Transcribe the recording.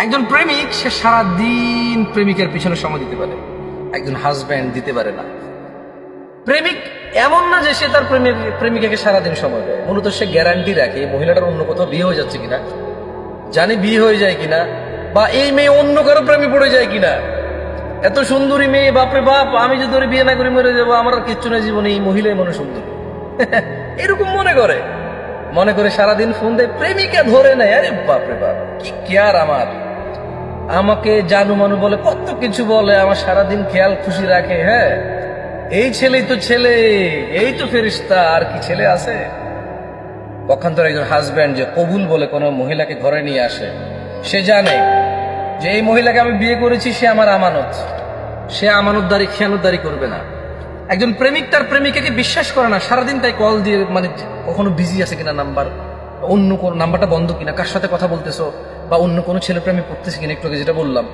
একজন প্রেমিক সে সারাদিন প্রেমিকের পিছনে সময় দিতে পারে, একজন হাজব্যান্ড দিতে পারে না। প্রেমিক এমন না যে সে তার প্রেমিকাকে সারাদিন সময় দেয়, মূলত সে গ্যারান্টি রাখে এই মহিলাটার অন্য কোথাও বিয়ে হয়ে যাচ্ছে কিনা, জানি বিয়ে হয়ে যায় কিনা, বা এই মেয়ে অন্য কারো প্রেমে পড়ে যায় কিনা। এত সুন্দরী মেয়ে, বাপরে বাপ, আমি যদি ওরে বিয়ে না করে মরে যাবো, আমার আর কিচ্ছু না জীবনে, এই মহিলাই মনে সুন্দর। এরকম মনে করে সারাদিন ফোন দেয়, প্রেমিকা ধরে নেয়। আরে বাপরে বাপ, কি কেয়ার আমার, আমাকে জানু মানু বলে, কত কিছু বলে, আমার সারাদিন খেয়াল খুশি রাখে। হ্যাঁ, এই ছেলেই তো ছেলে, এই তো ফেরেশতা, আর কি ছেলে আছে? পক্ষান্তর একজন হাজব্যান্ড যে কবুল বলে কোনো মহিলাকে ঘরে নিয়ে আসে, সে জানে যে এই মহিলাকে আমি বিয়ে করেছি, সে আমার আমানত, সে আমানতদারি খেয়ানতদারি করবে না। একজন প্রেমিক তার প্রেমিকাকে বিশ্বাস করে না, সারাদিন তাই কল দিয়ে, মানে কখনো বিজি আছে কিনা নাম্বার, অন্য কোন নাম্বারটা বন্ধ কিনা, কার সাথে কথা বলতেছো, বা অন্য কোনো ছেলে প্রেমে পড়তেছে কিনা, একটু আগে যেটা বললাম।